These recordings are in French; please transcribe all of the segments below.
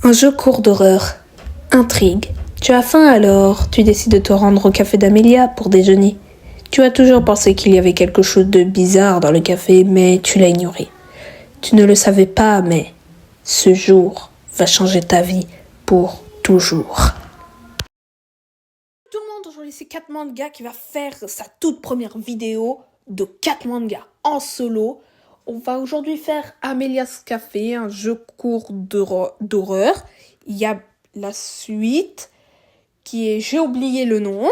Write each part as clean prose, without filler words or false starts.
Un jeu court d'horreur. Intrigue. Tu as faim alors, tu décides de te rendre au café d'Amélia pour déjeuner. Tu as toujours pensé qu'il y avait quelque chose de bizarre dans le café, mais tu l'as ignoré. Tu ne le savais pas, mais ce jour va changer ta vie pour toujours. Tout le monde, aujourd'hui c'est Katmanga qui va faire sa toute première vidéo de Katmanga en solo. On va aujourd'hui faire Amélia's Café, un jeu court d'horreur. Il y a la suite qui est J'ai oublié le nom.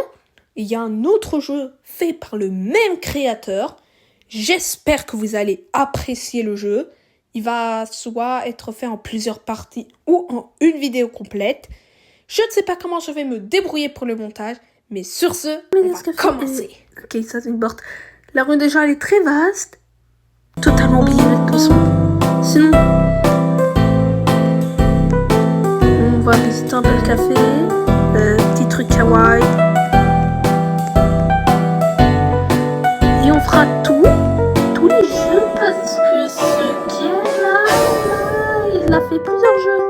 Il y a un autre jeu fait par le même créateur. J'espère que vous allez apprécier le jeu. Il va soit être fait en plusieurs parties ou en une vidéo complète. Je ne sais pas comment je vais me débrouiller pour le montage, mais sur ce, on va commencer. Ok, ça c'est une porte. La rue déjà elle est très vaste. Totalement oublié le son. Sinon, on va visiter un peu le café. Petit truc kawaii. Et on fera tous les jeux parce que ce qui est là, il a fait plusieurs jeux.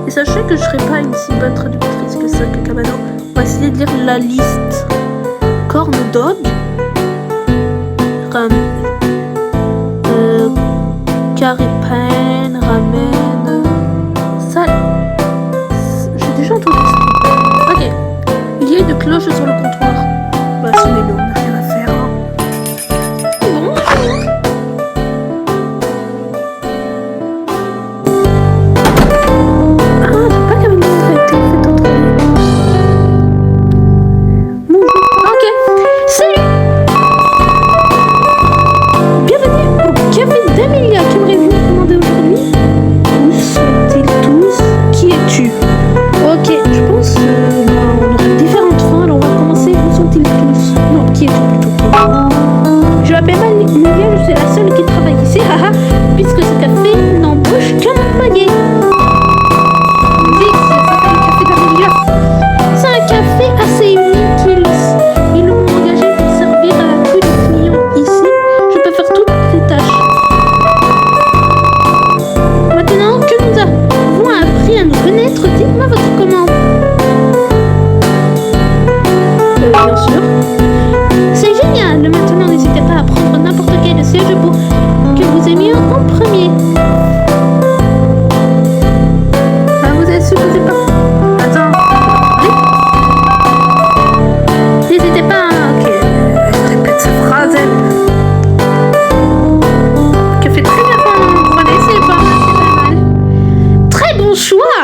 Et sachez que je serai pas une si bonne traductrice que ça, que Kamano. On va essayer de lire la liste. Corn dog. Curry pan, ramen. Ça. J'ai déjà entendu ça. Ok. Il y a une cloche sur le comptoir. Bah, sonnez-le, on n'a rien à faire. Bonjour. Ah, j'ai pas qu'à me fait entendre. Bonjour. Ok. Salut. Bienvenue au café d'Amélia. Qu'aimerais-vous commander aujourd'hui? Où sont-ils tous? Qui es-tu? Ok, je pense on aura différentes fins, alors on va commencer. Où sont-ils tous? Non, qui es-tu plutôt? Je m'appelle Amélia, je suis la seule qui travaille ici, haha, puisque ce café n'embauche qu'un employé. Vix, ça s'appelle le café d'Amélia. C'est un café assez unique. Ils l'ont engagé pour servir à tous les clients ici. Je peux faire toutes les tâches. Maintenant que nous avons appris à nous connaître, dites-moi votre commande. Bien sûr. C'est génial. Maintenant, n'hésitez pas à prendre n'importe quel siège pour que vous aimiez en premier. Ah, vous êtes sûr que c'est pas... Attends. Oui. N'hésitez pas. Ok. Je répète sa phrase. Qu'elle fait très bien pour un essai, c'est pas mal. Très bon choix.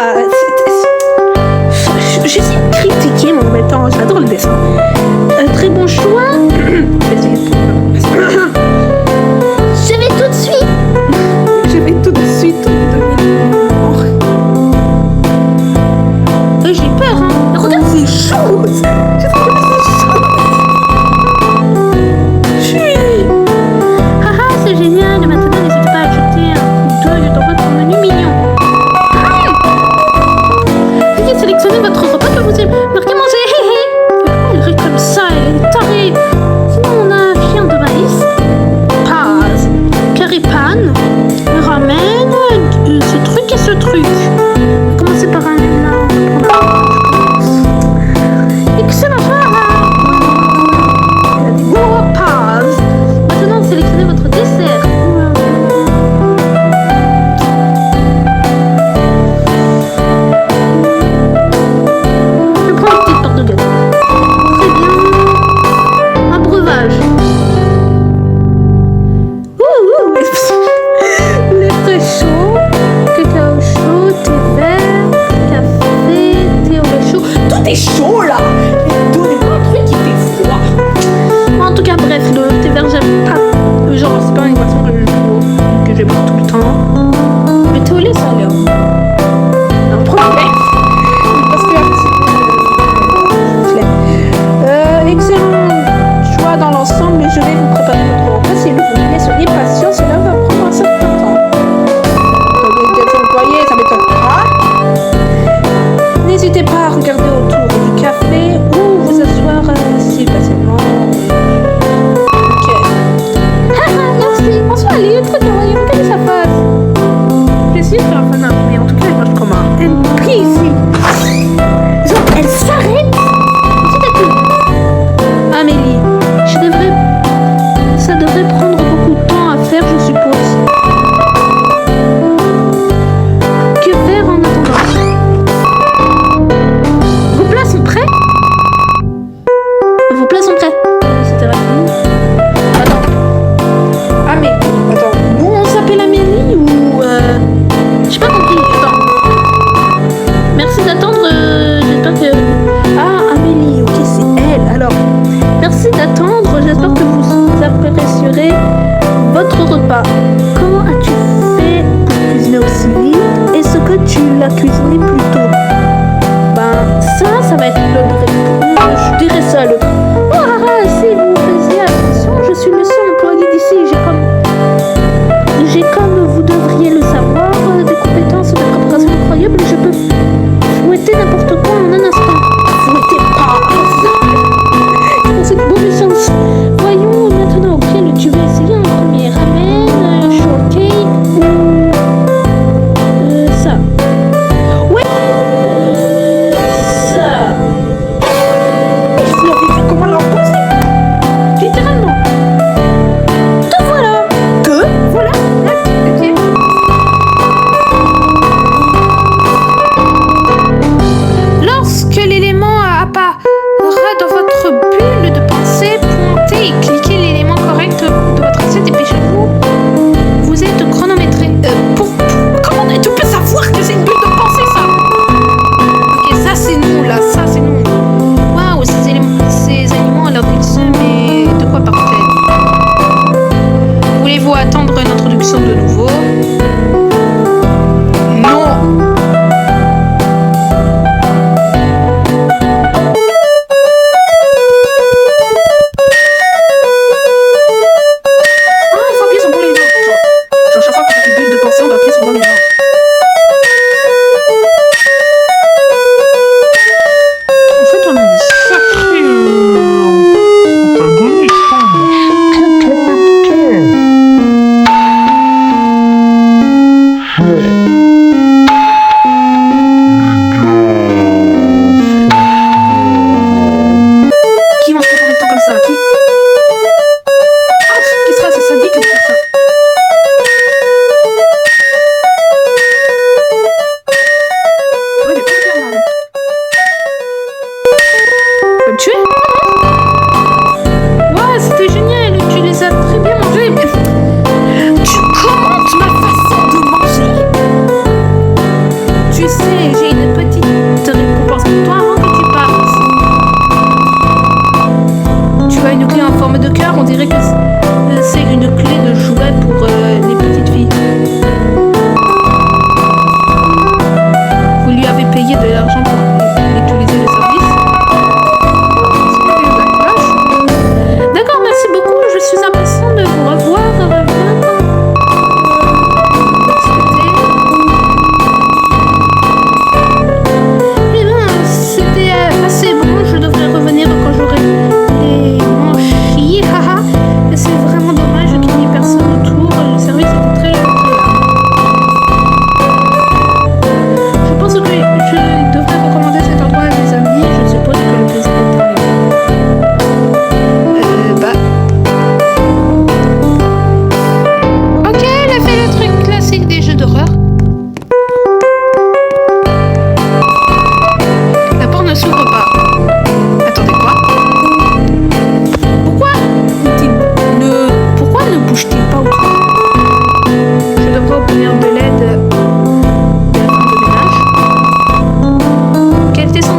J'essaie de critiquer mon mettant, j'adore le dessin. Très bon choix. Je vais tout de suite. Je vais tout de suite j'ai peur, hein. Regarde, c'est chaud. J'ai trouvé que c'est chaud. Haha, c'est génial. Maintenant, n'hésitez pas à jeter un coup d'œil dans votre menu mignon. Veuillez sélectionner votre repas que vous aimez. Marquez manger. Pourquoi elle rit comme ça? Elle est tarée. Sinon, on a viande de maïs, paz, curry pan, ramen, ce truc et ce truc. On va commencer par un là. Excellent. Il y a des gros paz. Maintenant, sélectionnez votre dessert. Je prends une petite part de gâteau. Très bien. Un breuvage. Les frais chauds, cacao chaud, thé vert, café, thé au lait chaud. Tout est chaud là. Donnez-moi un truc qui fait froid. En tout cas, bref, le thé vert, j'aime pas. Genre, c'est pas une boisson que j'aime tout le temps. Le thé au lait, ça a l'air un problème. Parce que excellent choix dans l'ensemble, mais je vais vous préparer votre repas. S'il vous plaît, soyez patient, cela va prendre un certain temps. Donc, vous êtes employé, ça m'étonne pas. N'hésitez pas à regarder autour du café ou vous asseoir si facilement. Ok. Haha, merci. Bonsoir, elle est très drôle. Regardez sa face.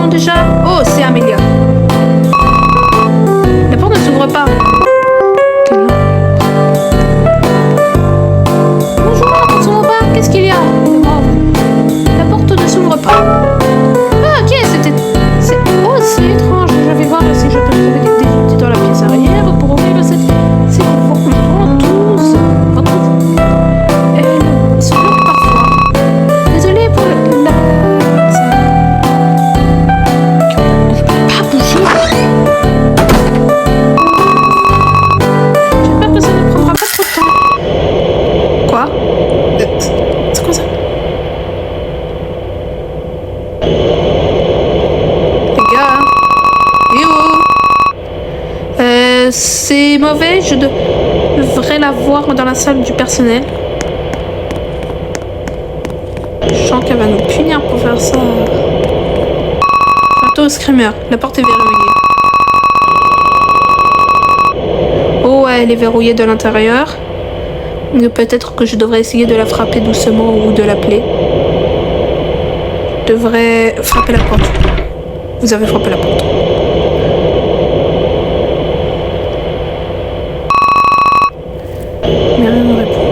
déjà? Oh, c'est Amélia. La porte ne s'ouvre pas. Bonjour, la porte ne s'ouvre pas. Qu'est-ce qu'il y a? La porte ne s'ouvre pas. Ah, ok, oh, c'est étrange. Je vais voir si je peux trouver des outils dans la pièce arrière pour ouvrir cette ventouse. Elle se bloque parfois. Désolée pour la... Je peux pas bouger. J'espère que ça ne prendra pas trop de temps. Quoi? C'est quoi ça? Les gars? Eh oh! C'est mauvais, je devrais la voir dans la salle du personnel. Je sens qu'elle va nous punir pour faire ça. Château au Screamer, la porte est verrouillée. Oh, ouais, elle est verrouillée de l'intérieur. Peut-être que je devrais essayer de la frapper doucement ou de l'appeler. Je devrais frapper la porte. Vous avez frappé la porte. Mais rien ne répond.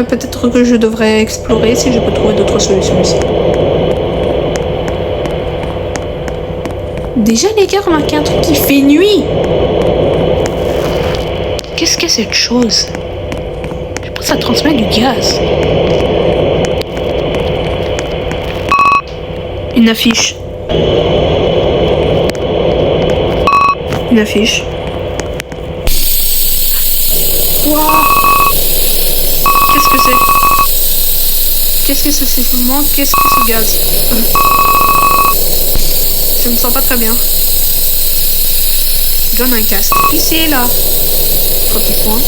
Peut-être que je devrais explorer si je peux trouver d'autres solutions ici. Déjà les gars, remarquez un truc, qui fait nuit. Qu'est-ce que cette chose? Je pense que ça transmet du gaz. Une affiche. Une affiche. Wow. Qu'est-ce que c'est? Qu'est-ce que c'est ce mouvement? Qu'est-ce que ce gaz? Je me sens pas très bien. John a un casque. Ici, là. Premier point.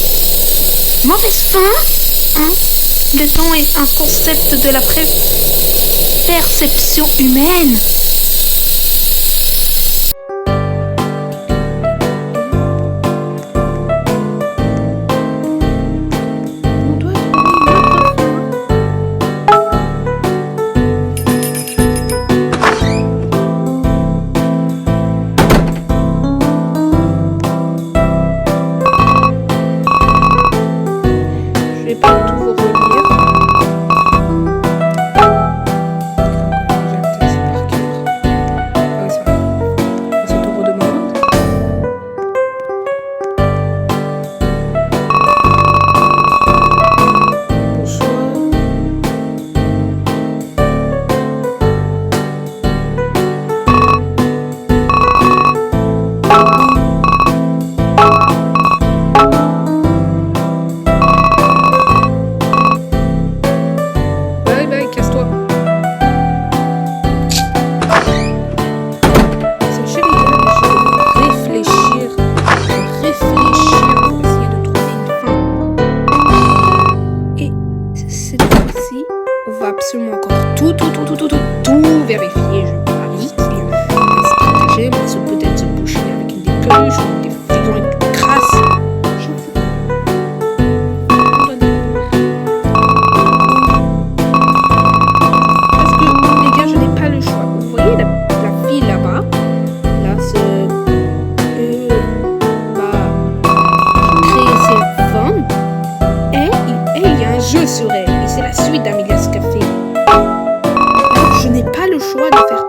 Mauvaise fin, hein? Le temps est un concept de la perception humaine. Je vais pas tout vous relire. Bye bye, casse-toi. Sachez les gars, je vais réfléchir pour essayer de trouver une fin. Et cette fois-ci, on va absolument encore tout vérifier. Je parie qu'il y a un stratagème, ça peut être se boucher avec une dépluche ou des figurines crasses. Je ne sais pas. Parce que les gars, je n'ai pas le choix. Vous voyez la fille là-bas, là, créer ses ventes. Et il y a un jeu sur elle. Et c'est la suite d'Amelia's Café. Alors, je n'ai pas le choix de faire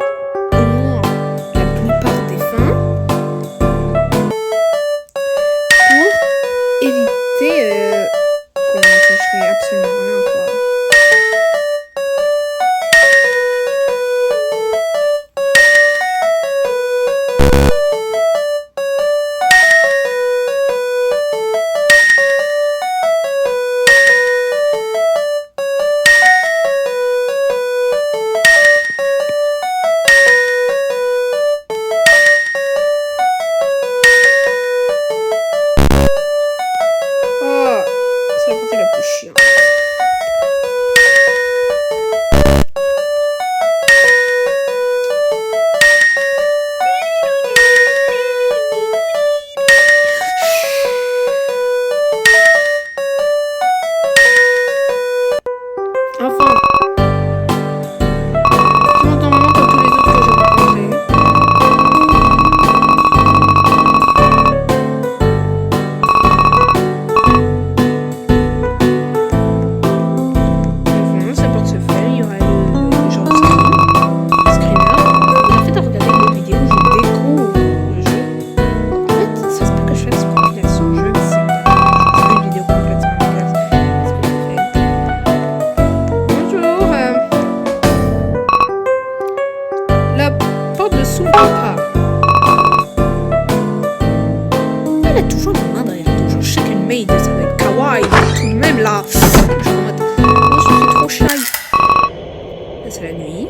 c'est la nuit.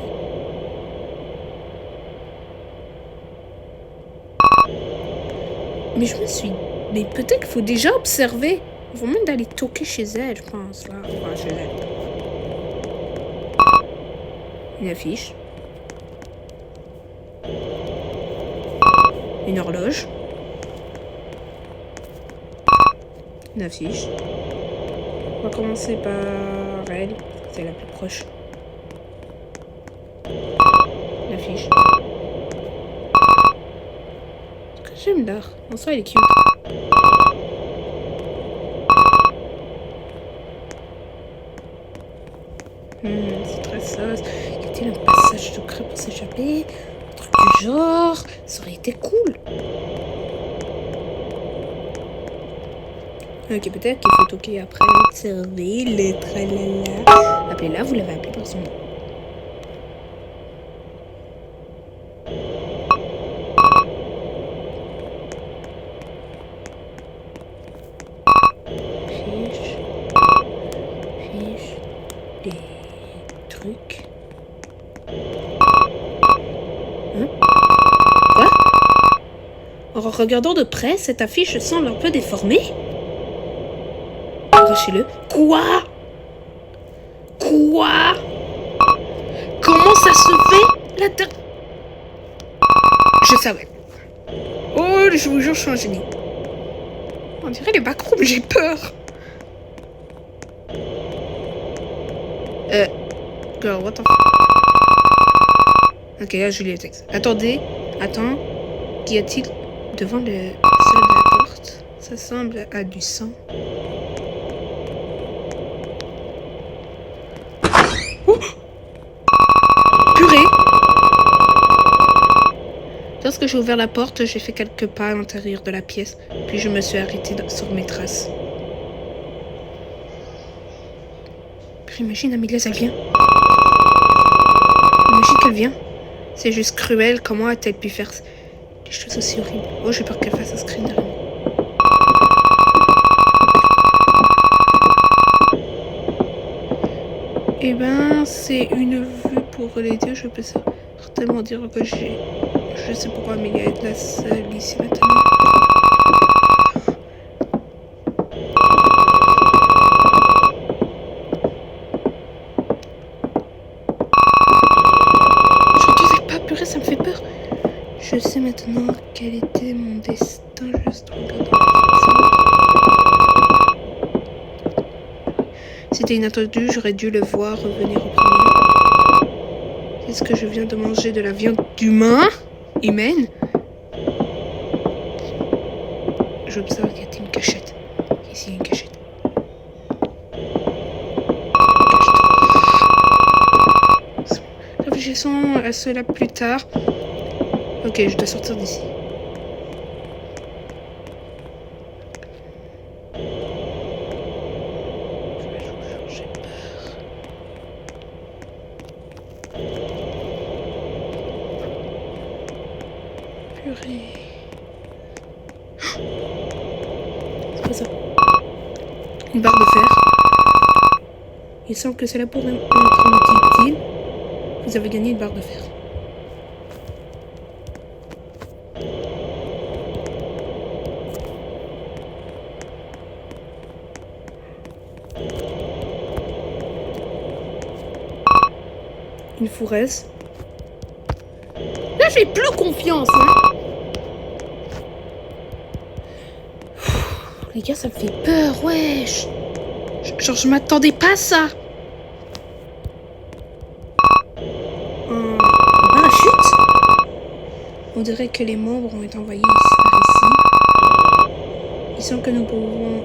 Mais je me suis... Mais peut-être qu'il faut déjà observer. Il vaut mieux d'aller toquer chez elle, je pense. Là, enfin, chez elle. Une affiche. Une horloge. Une affiche. On va commencer par elle. C'est la plus proche. Une affiche. J'aime l'art. En soi, elle est cute. C'est très sauce. Y a-t-il un passage secret pour s'échapper? Un truc du genre. Ça aurait été cool. Ok, peut-être qu'il faut toquer après. Observer le tralala. Appelez-la, vous l'avez appelé par son nom. Fiche. Des trucs. Hein? Quoi? En regardant de près, cette affiche semble un peu déformée. Arrachez-le. Quoi? Quoi? Comment ça se fait? Je savais. Oh, je vous jure, je suis un génie. On dirait les backrooms, j'ai peur. Girl, what the f... Ok, là, je lis le texte. Attendez, attends. Qu'y a-t-il devant le sol de la porte? Ça semble à du sang. Oh! Purée! Lorsque j'ai ouvert la porte, j'ai fait quelques pas à l'intérieur de la pièce, puis je me suis arrêtée sur mes traces. Puis imagine, Amélia, elle vient. Imagine qu'elle vient. C'est juste cruel, comment a-t-elle pu faire des choses aussi horribles? Oh, j'ai peur qu'elle fasse un screen derrière moi. Eh ben, c'est une vue pour les dieux, je peux certainement dire que j'ai... Je sais pourquoi Amélia est la seule ici maintenant. J'entendais pas, purée, ça me fait peur. Je sais maintenant quel était mon destin juste en regardant. C'était inattendu, j'aurais dû le voir revenir au premier. Est-ce que je viens de manger de la viande d'humain? Humaine? J'observe qu'il y a une cachette. Ici, il y a une cachette. Réfléchissons à cela plus tard. Ok, je dois sortir d'ici. J'ai peur. Purée. C'est quoi ça? Une barre de fer. Il semble que cela pourrait être utile. Vous avez gagné une barre de fer. Une fourraise. Là, j'ai plus confiance, hein. Les gars, ça me fait peur, wesh. Genre, je m'attendais pas à ça. Un parachute? On dirait que les membres ont été envoyés par ici. Il semble que nous pouvons...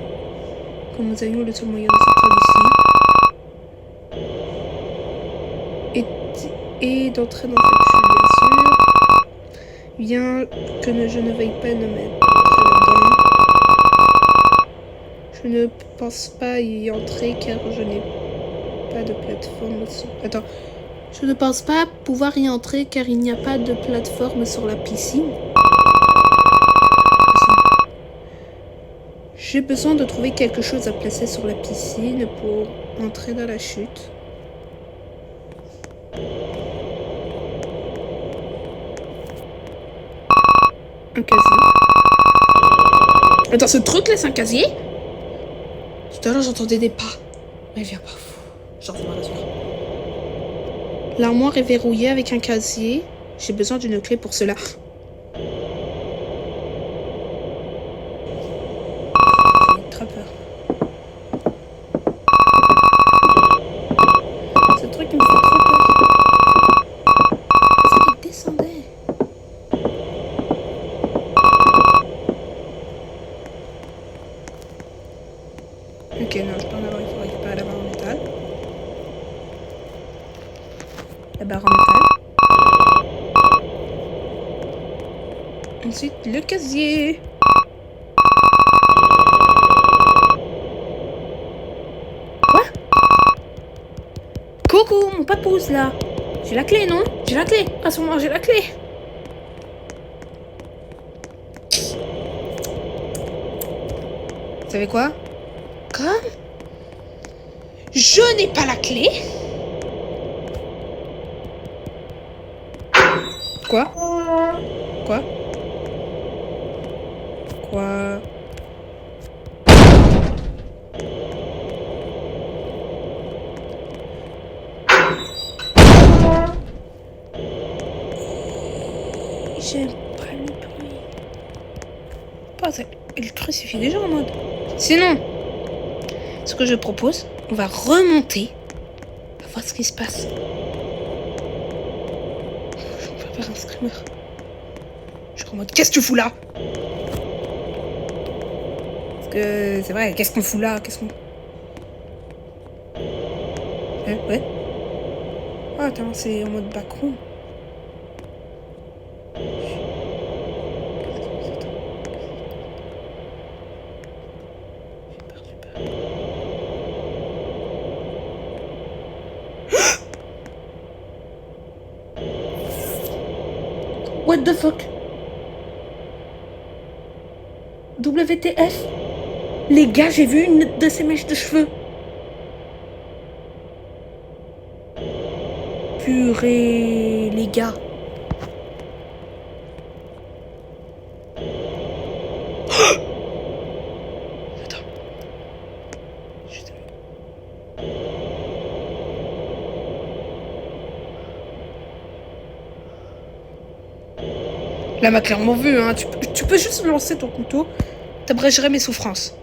que nous ayons le seul moyen de sortir d'ici. Et d'entrer dans cette chute, bien sûr. Bien que je ne veuille pas me mettre là-dedans. Je ne pense pas y entrer car je n'ai pas de plateforme. Attends. Je ne pense pas pouvoir y entrer car il n'y a pas de plateforme sur la piscine. J'ai besoin de trouver quelque chose à placer sur la piscine pour entrer dans la chute. Un casier. Attends, ce truc là, c'est un casier? Tout à l'heure, j'entendais des pas. Mais viens pas. Genre, ça m'a rassuré. L'armoire est verrouillée avec un casier. J'ai besoin d'une clé pour cela. J'ai très peur. Ce truc il me fait trop peur. Parce qu'il descendait. Ok, non, je peux en avoir, il faut récupérer la barre en métal. La barre en métal. Ensuite, le casier. Quoi? Coucou, mon papouze là. J'ai la clé, non? J'ai la clé. À ce moment, j'ai la clé. Vous savez quoi? Comme je n'ai pas la clé. Quoi? Quoi? Quoi? J'aime pas le bruit. Pas ça. Le truc suffit déjà en mode. Sinon, ce que je propose, on va remonter. On va voir ce qui se passe. Je vais faire un screamer. Je suis en mode, qu'est-ce que tu fous là? Parce que c'est vrai, qu'est-ce qu'on fout là? Qu'est-ce qu'on. Ouais. Ah, attends, c'est en mode backroom. J'ai peur. What the fuck? WTF? Les gars, j'ai vu une de ces mèches de cheveux. Purée, les gars. Attends. Là, m'a clairement vu, hein. Tu peux juste lancer ton couteau. T'abrégerais mes souffrances.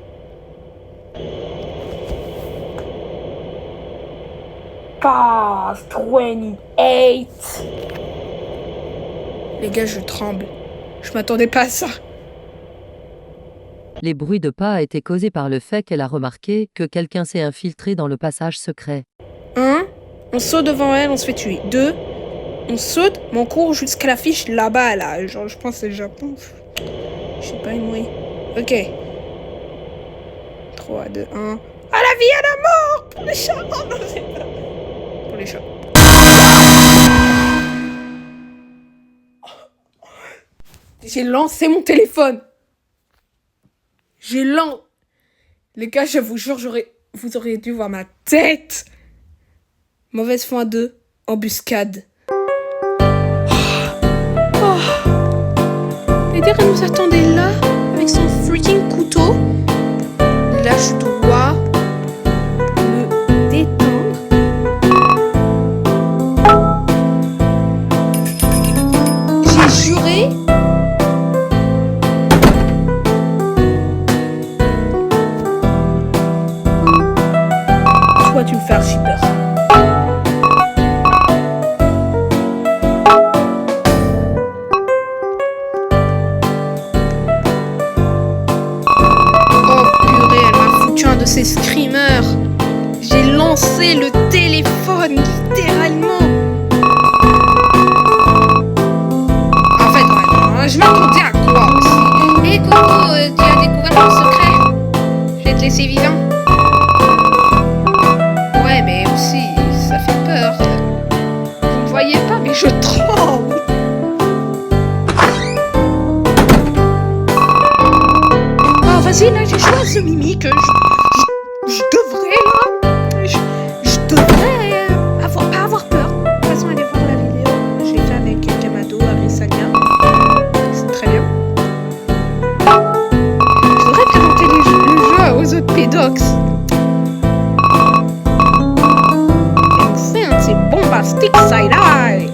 Past 28. Les gars, je tremble. Je m'attendais pas à ça. Les bruits de pas étaient causés par le fait qu'elle a remarqué que quelqu'un s'est infiltré dans le passage secret. 1. On saute devant elle, on se fait tuer. 2. On saute, mais on court jusqu'à l'affiche là-bas, là. Genre, je pense que c'est le Japon. Je sais pas, une moyenne. Ok. 3, 2, 1. À la vie, à la mort! Pour les chats! Oh non, j'ai peur. Pour les chats. J'ai lancé mon téléphone. Les gars, je vous jure, vous auriez dû voir ma tête. Mauvaise fin 2. Embuscade. Oh. Et dire, elle nous attendait là, avec son freaking couteau. Là, je dois me détendre. J'ai juré. Toi, tu me fais archi peur. De ces screamers. J'ai lancé le téléphone, littéralement. En fait, je m'attendais à quoi aussi? Hé Coco, tu as découvert mon secret? Je vais te laisser vivant. Ouais, mais aussi, ça fait peur. Vous ne voyez pas, mais je tremble. Oh, vas-y, là, j'ai choisi Mimi que je devrais là, je devrais pas avoir peur. De toute façon, allez voir la vidéo. Je l'ai fait avec Kamado, Arisania. C'est très bien. Excited!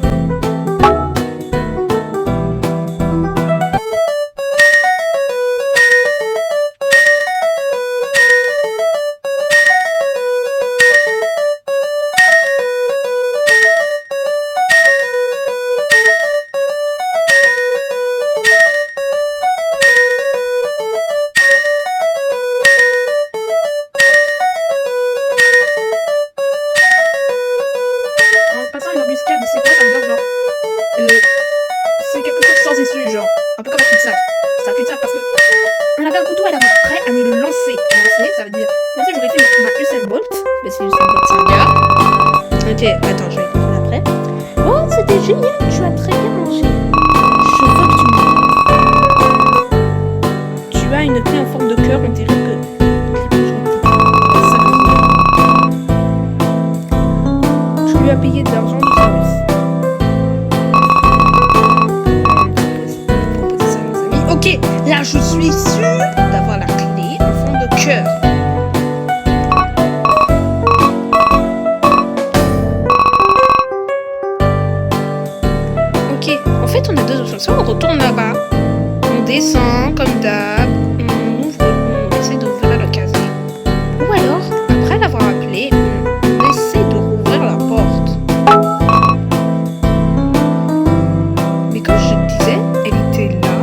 En passant une embuscade, c'est quoi? Ça veut dire genre. C'est quelque chose sans issue, genre. Un peu comme un cul-de-sac. C'est un cul-de-sac parce que. On avait un couteau à la main, prêt à nous le lancer. Lancer, ça veut dire. Même si j'aurais fait ma Usain Bolt. Mais c'est Usain Bolt, c'est un gars. Ok, attends, je vais écouter après. Oh, c'était génial, tu as très bien mangé. Je veux que tu as une clé en forme de cœur, on dirait que. Je lui ai payé de l'argent du service. Ok, là je suis sûre d'avoir la clé en forme de cœur. Ok, en fait on a deux options. Soit on retourne là-bas, on descend comme d'hab, on essaie d'ouvrir le casier. Ou alors, après l'avoir appelé, on essaie de rouvrir la porte. Mais comme je te disais, elle était là.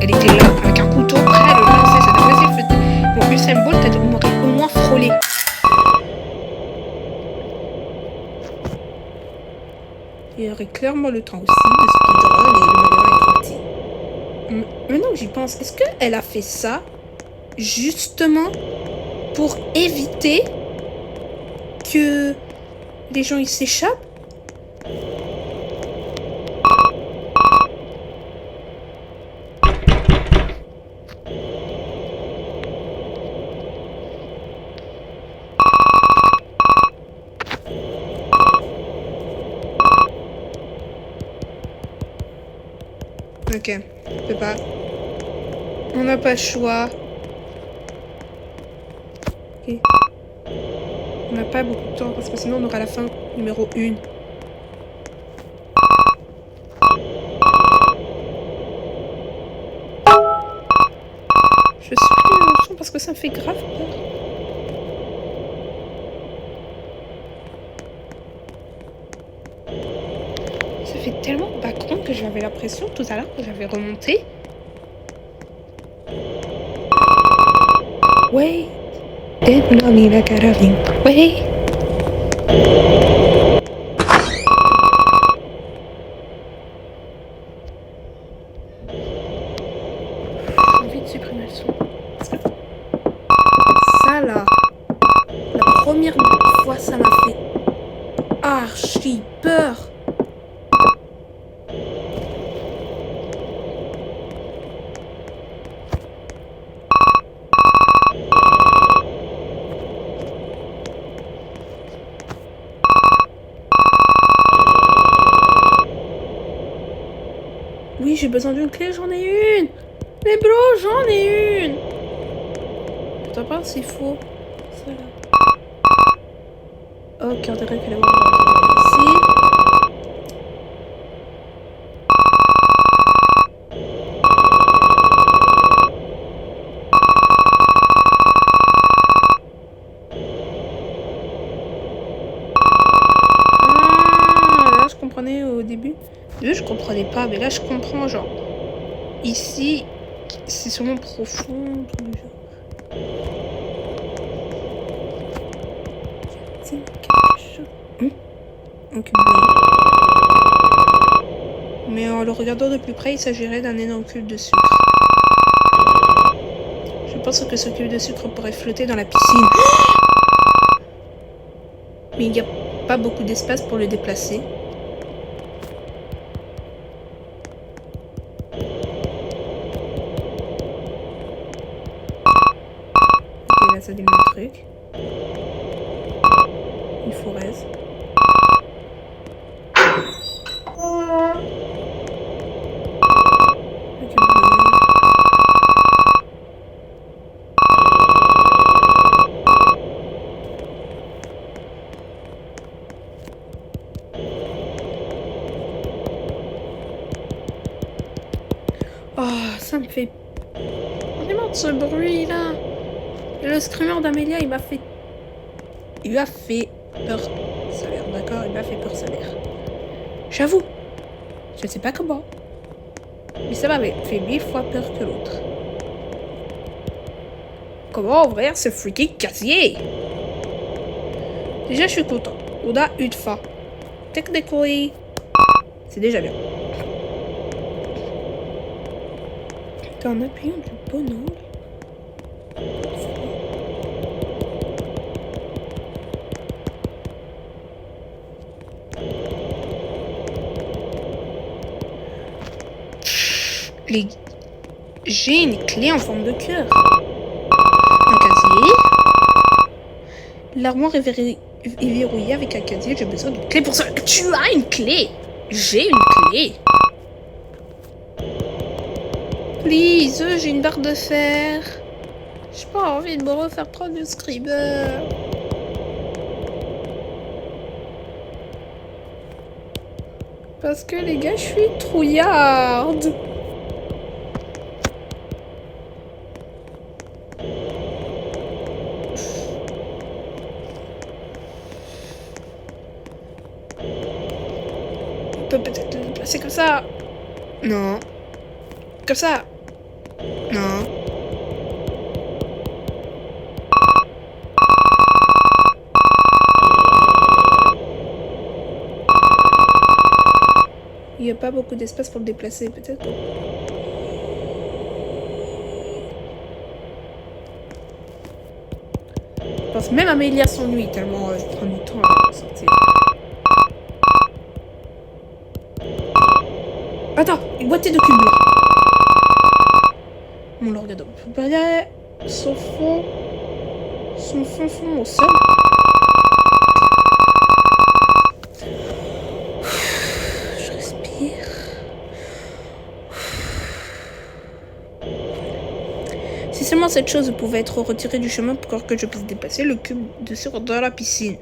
Elle était là avec un couteau prêt à le lancer. Ça devrait s'effeuter. Bon, Usain Bolt m'aurait au moins frôlé. Il y aurait clairement le temps aussi de speedrun et le moment est petit. Maintenant que j'y pense, est-ce qu'elle a fait ça justement pour éviter que les gens ils s'échappent? Ok, on peut pas. On n'a pas le choix. Ok. On n'a pas beaucoup de temps parce que sinon on aura la fin numéro 1. Je supprime le son parce que ça me fait grave peur. Ça fait tellement background que j'avais l'impression tout à l'heure que j'avais remonté. Wait. No mira carabin. Wait. J'ai envie de supprimer le son. Parce que ça là, la première fois ça m'a fait archi peur. Oui, j'ai besoin d'une clé, j'en ai une. Mais bro, j'en ai une. Attends pas, c'est faux. Ça là. Ok, on dirait que la voix ici. Ah, là je comprenais au début. Je comprenais pas, mais là je comprends, genre. Ici, c'est sûrement profond. Ok, bon. Mais en le regardant de plus près, il s'agirait d'un énorme cube de sucre. Je pense que ce cube de sucre pourrait flotter dans la piscine. Mais il n'y a pas beaucoup d'espace pour le déplacer. Ok, là ça dit le truc. Une fourraise. Oh, ça me fait vraiment de ce bruit là. Le screamer d'Amélia, il m'a fait peur sa mère, d'accord? Il m'a fait peur sa mère. J'avoue, je sais pas comment, mais ça m'avait fait 1000 fois peur que l'autre. Comment ouvrir ce freaking casier? Déjà, je suis content. On a une fin. Technically, c'est déjà bien. En appuyant du bon angle. J'ai une clé en forme de cœur. Un casier. L'armoire est verrouillée avec un casier. J'ai besoin d'une clé pour ça. Tu as une clé. J'ai une clé. Please, j'ai une barre de fer. J'ai pas envie de me refaire prendre du screamer. Parce que les gars, je suis trouillarde. On peut peut-être le placer comme ça. Non. Comme ça. Non. Il n'y a pas beaucoup d'espace pour le déplacer, peut-être. Je pense même Amélia s'ennuie tellement je prends du temps à sortir. Attends, une boîtier de cubes blancs. Mon regarde. On peut regarder son fond au sol. Je respire. Si seulement cette chose pouvait être retirée du chemin pour que je puisse dépasser le cube de sur dans la piscine.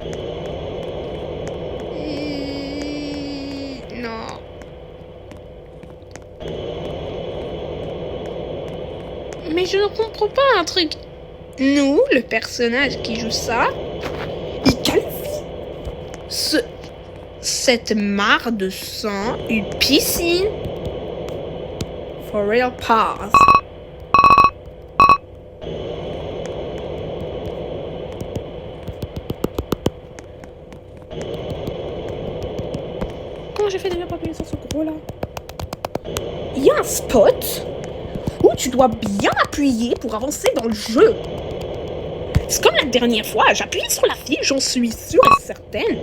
Non. Mais je ne comprends pas un truc. Nous, le personnage qui joue ça, il qualifie cette mare de sang une piscine. For real pause. Comment j'ai fait déjà pour appuyer sur ce gros là? Il y a un spot où tu dois bien appuyer pour avancer dans le jeu. C'est comme la dernière fois, j'ai appuyé sur la fille, j'en suis sûre et certaine.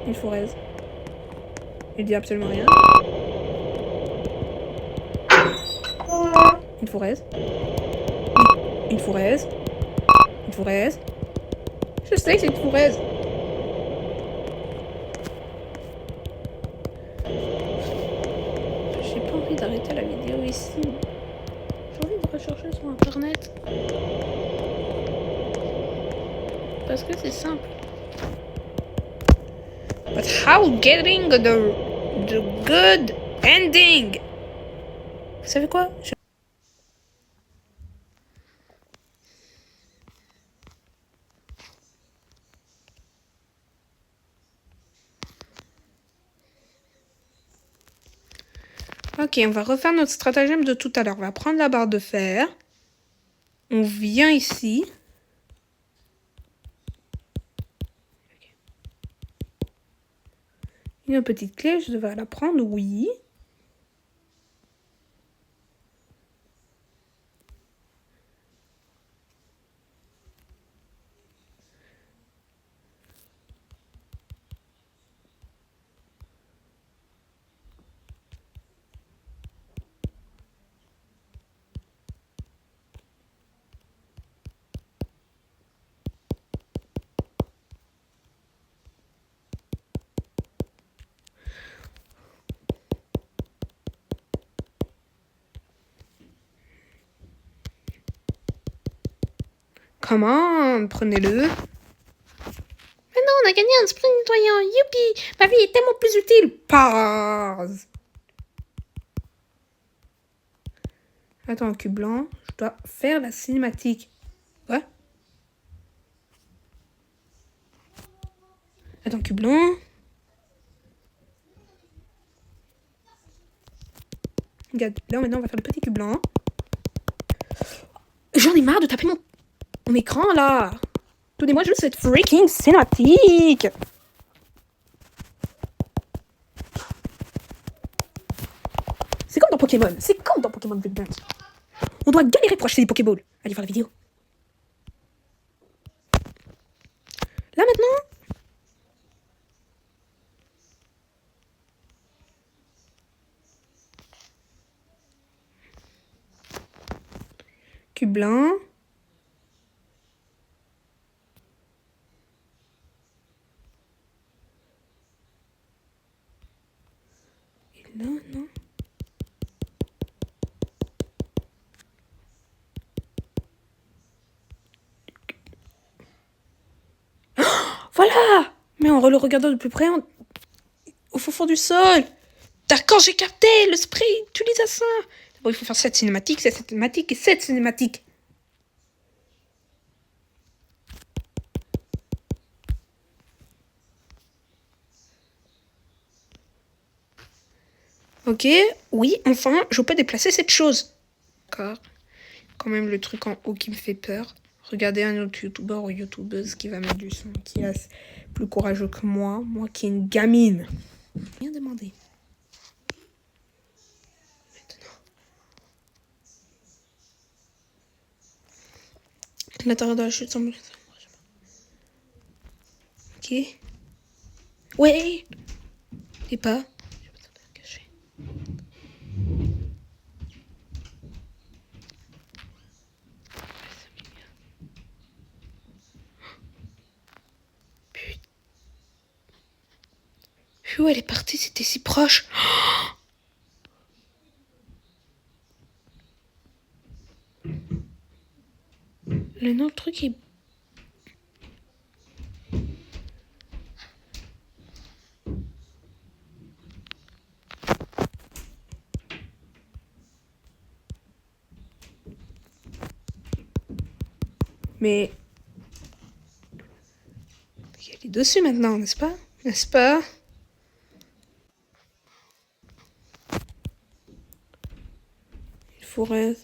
Une fourraise. Il dit absolument rien. Une fourraise. Une fourraise. Une fourraise. Je sais que c'est une fourraise. J'ai pas envie d'arrêter la vidéo ici. J'ai envie de rechercher sur internet. Parce que c'est simple. But how getting the good ending? Vous savez quoi? Ok, on va refaire notre stratagème de tout à l'heure. On va prendre la barre de fer. On vient ici. Une petite clé, je devrais la prendre, oui. Come on, prenez-le. Mais on a gagné un sprint nettoyant. Youpi, ma vie est tellement plus utile. Pause. Attends, cube blanc, je dois faire la cinématique. Quoi? Attends, cube blanc. Regarde, là maintenant on va faire le petit cube blanc. J'en ai marre de taper mon écran là. Donnez-moi juste cette freaking cinématique. C'est comme dans Pokémon. C'est comme dans Pokémon Advance. On doit galérer pour acheter des Pokéballs. Allez voir la vidéo. Là maintenant. Cube blanc. Et là, non. Voilà. Mais en le regardant de plus près, au fond du sol. D'accord, j'ai capté. Le spray utilise ça. Bon, il faut faire cette cinématique, cette cinématique et cette cinématique. Ok, oui, enfin, je peux déplacer cette chose. D'accord. Quand même le truc en haut qui me fait peur. Regardez un autre youtubeur ou youtubeuse qui va mettre du son, qui est plus courageux que moi qui est une gamine. Rien demandé. Maintenant. L'intérieur de la chute semble... Ok. Ouais. Et pas. Où elle est partie, c'était si proche. Le truc est... Mais... elle est dessus maintenant, n'est-ce pas? N'est-ce pas? Il faudrait...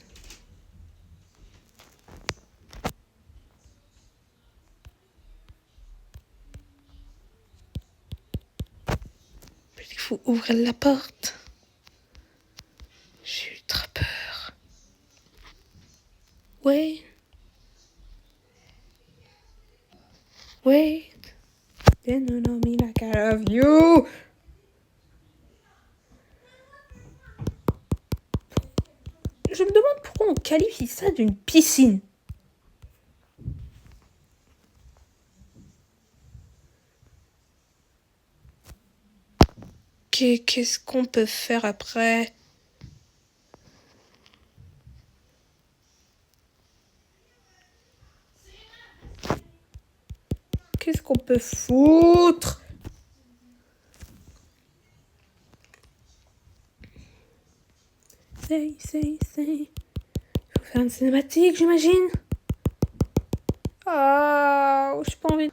Il faut ouvrir la porte. J'ai eu très peur. Wait. Wait. Then you know me like I love you. Je me demande pourquoi on qualifie ça d'une piscine. Qu'est-ce qu'on peut faire après? Qu'est-ce qu'on peut foutre? Say. Faut faire une cinématique, j'imagine. Ah, j'ai pas envie.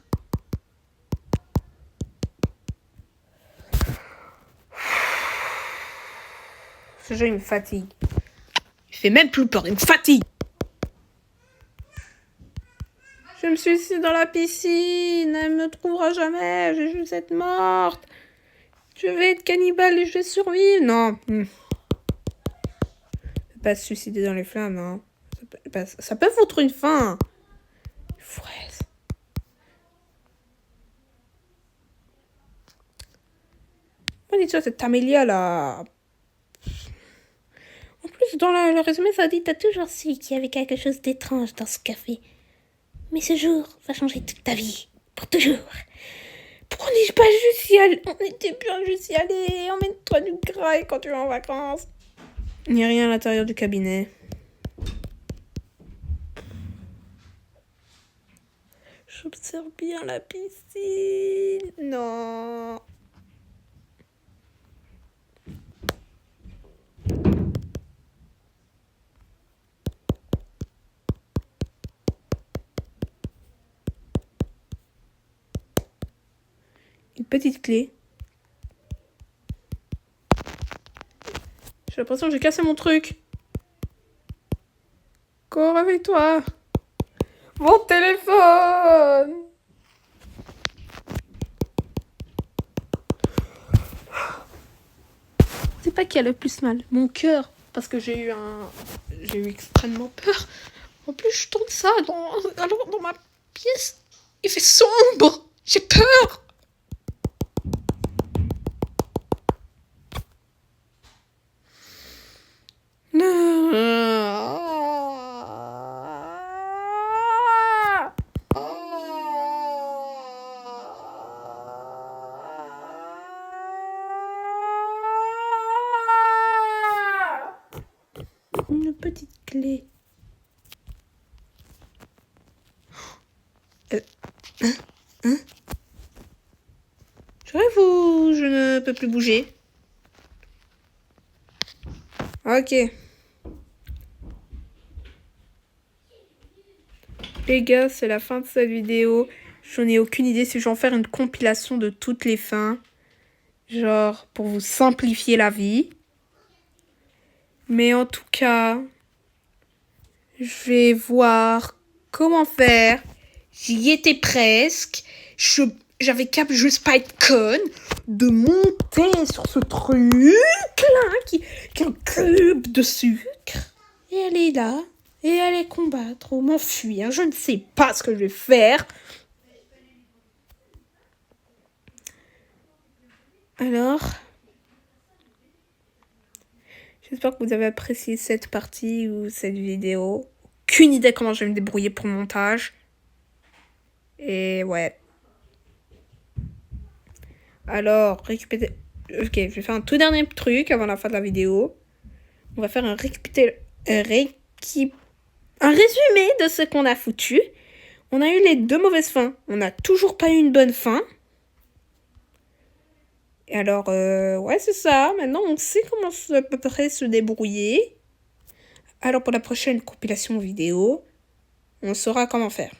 Ce jeu, il me fatigue. Il fait même plus peur, il me fatigue. Je me suicide dans la piscine, elle me trouvera jamais, je vais juste être morte. Je vais être cannibale et je vais survivre. Non. Pas se suicider dans les flammes, non. Ça peut foutre une fin. Fraise. Moi, dis-toi, cette Amélia là. En plus, dans le résumé, ça dit: t'as toujours su qu'il y avait quelque chose d'étrange dans ce café. Mais ce jour va changer toute ta vie. Pour toujours. Pourquoi on n'est pas juste y aller? On était bien juste y aller. Emmène-toi du grail quand tu vas en vacances. Il n'y a rien à l'intérieur du cabinet. J'observe bien la piscine. Non. Une petite clé. J'ai l'impression que j'ai cassé mon truc. Cours avec toi. Mon téléphone. C'est pas qui a le plus mal. Mon cœur. Parce que j'ai eu extrêmement peur. En plus, je tourne ça dans ma pièce. Il fait sombre. J'ai peur. Une petite clé. Je rêve ou je ne peux plus bouger? Ok. Les gars, c'est la fin de cette vidéo. J'en ai aucune idée si je vais en faire une compilation de toutes les fins. Genre, pour vous simplifier la vie. Mais en tout cas, je vais voir comment faire. J'y étais presque. J'avais qu'à juste pas être conne de monter sur ce truc là qui est un cube de sucre. Et aller là. Et aller combattre ou m'enfuir. Je ne sais pas ce que je vais faire. Alors, j'espère que vous avez apprécié cette partie ou cette vidéo. Aucune idée comment je vais me débrouiller pour le montage. Et ouais. Alors, récupérer... Ok, je vais faire un tout dernier truc avant la fin de la vidéo. On va faire un résumé de ce qu'on a foutu. On a eu les 2 mauvaises fins. On n'a toujours pas eu une bonne fin. Et alors, ouais, c'est ça. Maintenant, on sait comment à peu près se débrouiller. Alors, pour la prochaine compilation vidéo, on saura comment faire.